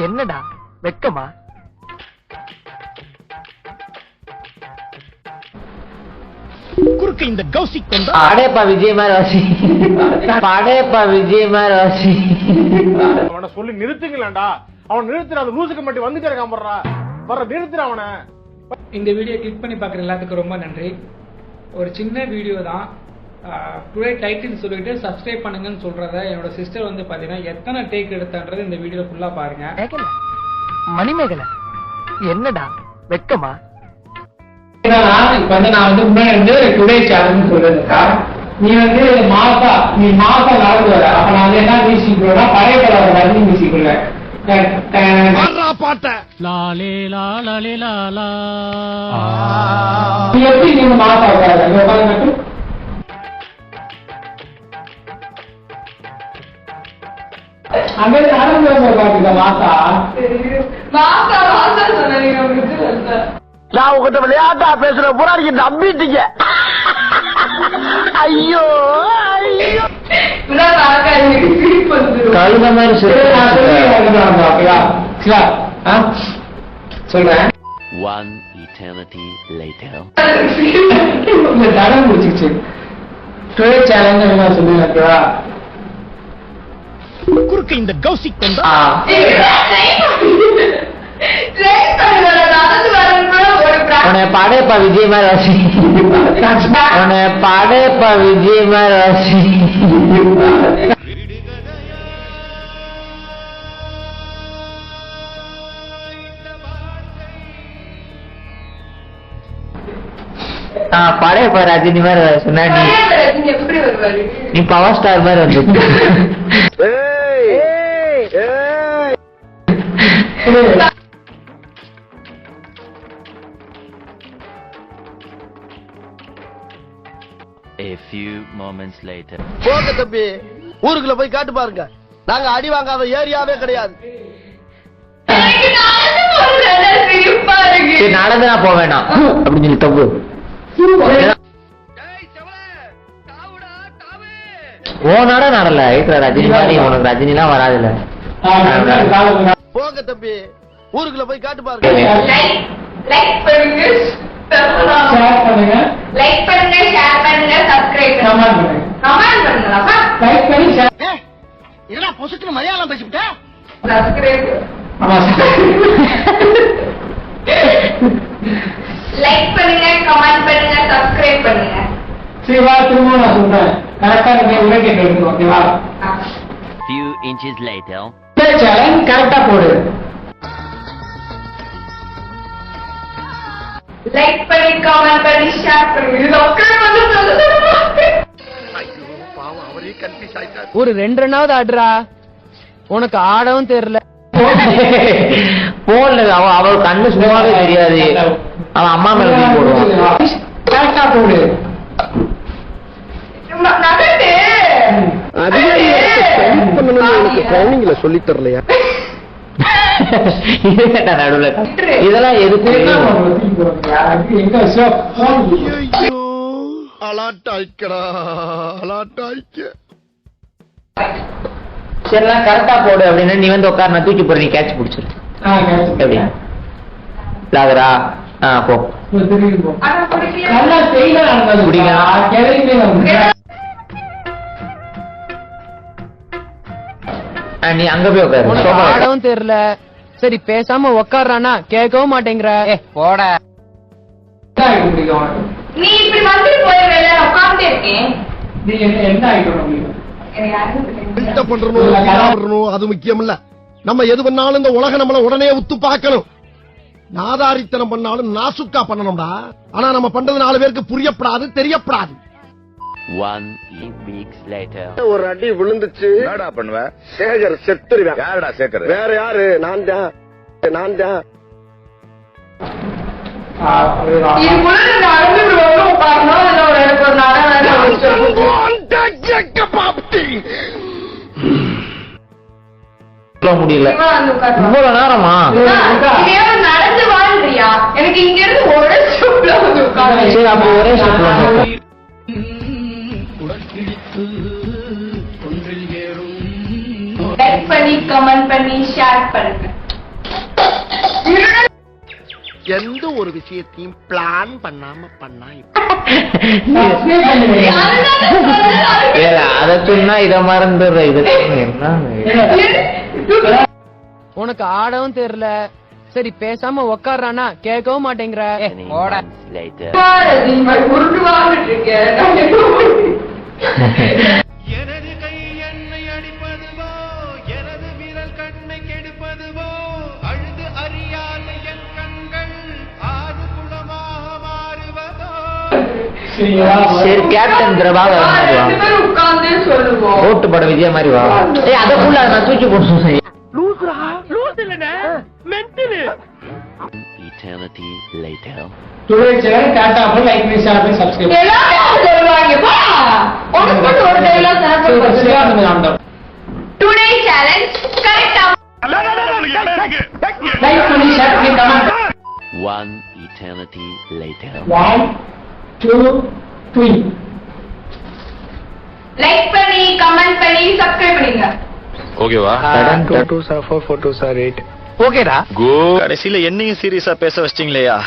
என்னடா வெக்கமா? குறுக்க இந்த கௌசிக் அடேப்பா விஜயமார் வாசி அடேப்பா விஜயமார் வாசி அவனை சொல்லி நிறுத்துங்களேன்டா. அவன் நிறுத்துற அந்த லூசுக்கு மட்டும் வந்துட்டே இருக்கான் வர நிறுத்துற அவனை. இந்த வீடியோ கிளிக் பண்ணி பார்க்குற எல்லாத்துக்கும் ரொம்ப நன்றி. ஒரு சின்ன வீடியோ தான். டுடே டைட்டில் சொல்லிட்டு சப்ஸ்கிரைப் பண்ணுங்கன்னு சொல்றத என்னோட சிஸ்டர் வந்து பாத்தீங்கன்னா எத்தனை டேக் எடுத்தான்றது இந்த வீடியோ ஃபுல்லா பாருங்க. மணிமேகலை என்னடா வெக்கமா? இப்ப வந்து நான் வந்து முன்னாடி வந்து டுடே சேலஞ்ச் சொல்றதுக்கா நீ வந்து நீ மாசா நடந்து வர அப்ப நான் வந்து என்ன மியூசிக் போடுறேன், பழைய படம் ரஜினி மியூசிக் போடுறேன். எப்படி நீங்க மாசா உட்காந்து அங்கே நடந்து பாத்துக்க மாசா மாசா மாசா சொன்ன. நான் உங்ககிட்ட விளையாட்டா பேசுற புறாடிக்கு நம்பிட்டீங்க. ஐயோ கழுத மாதிரி சொல்றேன். One eternity later. தடம் முடிச்சிச்சு. டுடே சேலஞ்ச் சொல்லுங்க. குறுக்க இந்த கௌசிக் உன்னை பாடேப்பா விஜயமார் வாசி உன்னை பாடேப்பா விஜயமார் வாசி. படையப்பா ரஜினி மாதிரி சொன்னா நீ பவர் ஸ்டார் மாதிரி வந்து A few moments later. போங்க தம்பி, ஊருக்குள்ள போய் காட்டு பாருங்க. நாங்க அடி வாங்காத ஏரியாவே கிடையாது. நடந்து நான் போக வேண்டாம் அப்படின்னு சொல்லி தப்பு. ஓ நடல ரஜினி மாதிரி உனக்கு ரஜினி எல்லாம் வராதுல்ல. போங்க தம்பி, ஊருக்குள்ள போய் காட்டு பாருங்க. லைக் பண்ணுங்க, ஷேர் பண்ணுங்க, லைக் பண்ணுங்க, ஷேர் பண்ணுங்க, சப்ஸ்கிரைப் பண்ணுங்க, கமெண்ட் பண்ணுங்க. லைக் பண்ணி ஷேர். இதெல்லாம் பொசுக்கு மலையாளம் பேசிவிட்ட. சப்ஸ்கிரைப். லைக் பண்ணுங்க, கமெண்ட் பண்ணுங்க, சப்ஸ்கிரைப் பண்ணுங்க. சரி வா, திரும்ப நான் சொல்றேன். கரெக்டா நீங்க உள்ள கேட்கணும். ஓகேவா? Few inches later. சேலஞ்ச் கரெக்டா போடு. லைக் பண்ணி, கமெண்ட் பண்ணி, ஷேர் பண்ணுங்க, சப்ஸ்கிரைப் பண்ணுங்க. ஐயோ பாவம், அவரே கன்ஃபியூஸ் ஆயிட்டாரு. ஒரு 2 ரன்னாவது ஆடுறா, உனக்கு ஆடவும் தெரியல. போன்ல அவள் கண்ணு சும்மாவே தெரியாது. அவன் அம்மா மேல போடுவான். கரெக்டா போடு. நகட்டு ட்ரைனிங்ல சொல்லி தரலையா? நடுவுல இதெல்லாம் எதுக்கு? சரிலாம் கரெக்டா போடு அப்படின்னு நீ வந்து உட்கார, நான் தூக்கி போற, நீ கேட்ச் பிடிச்சிரு. எப்படி லாகரா? போ. நல்லா நீ அங்க போய் உட்காரு. ஆடவும் தெரியல. சரி பேசாம உக்காடுறானா, கேட்கவும் மாட்டேங்கிற. போட. நீ இப்படி வந்து போயிடுவேல, உட்கார்ந்தே இருக்கேன். நீ என்ன ஆயிக்கணும்? அது முக்கியம் இல்ல. நம்ம எது பண்ணாலும் இந்த உலகம் நம்மள உடனே உத்து பார்க்கணும். நாதாரித்தனம் பண்ணாலும் நாசுக்கா பண்ணணும்டா. ஆனா நம்ம பண்றது 4 பேருக்கு புரியப்படாது, தெரியப்படாது. 1 week later. ஒரு அடி விழுந்துச்சு. என்னடா பண்ணுவ? சேகர் செத்துருவேன். யாரடா சேகர்? வேற யாரு? நான் தான். இது முழுக்க நடந்து உட்காரணும். எனக்கு ஒரு முடியல இவ்வளவு நேரமா? நடந்து வாழ்றியா? எனக்கு இங்க இருந்து ஒரே ஸ்டெப்ல வந்து உட்காரு. சரி அப்ப ஒரே ஸ்டெப்ல லைக் பண்ணி, கமெண்ட் பண்ணி, ஷேர் பண்ணுங்க. எந்த ஒரு விஷயத்தையும் பிளான் பண்ணாம பண்ணா அத சொன்னா இத மறந்துடுற இது என்ன உனக்கு ஆடவும் தெரியல. சரி பேசாம உக்காடுறானா கேட்கவும் மாட்டேங்கிற. Many months later. உருட்டுவாங்கிட்டு இருக்கேன். எனது கை என்னை அடிப்பதுவோ, எனது விரல் கண்ணை கெடுப்பதுவோ, அழுது அறியாத என் கண்கள் ஆறு குளமாக மாறுவதோ. சரி கேப்டன் பிரபாகர் மாதிரி வா. ரெண்டு பேரும் உட்கார்ந்தே சொல்லுவோம். ஓட்டு பட விஜய் மாதிரி வா. ஏய் அதக்குள்ள நான் தூக்கி போட்டு Eternity later. எல்லாரும் சொல்லுவாங்க பா. உனக்கு மட்டும் ஒரு dialogue தானே. Today challenge correct ஆ. One eternity later. லைக் பண்ணி கமெண்ட் பண்ணி சப்ஸ்கிரைப் பண்ணுங்க. ஓகேவா? ஓகேடா. கடைசியில என்னையும் சீரியஸா பேச வச்சிட்டீங்களேயா?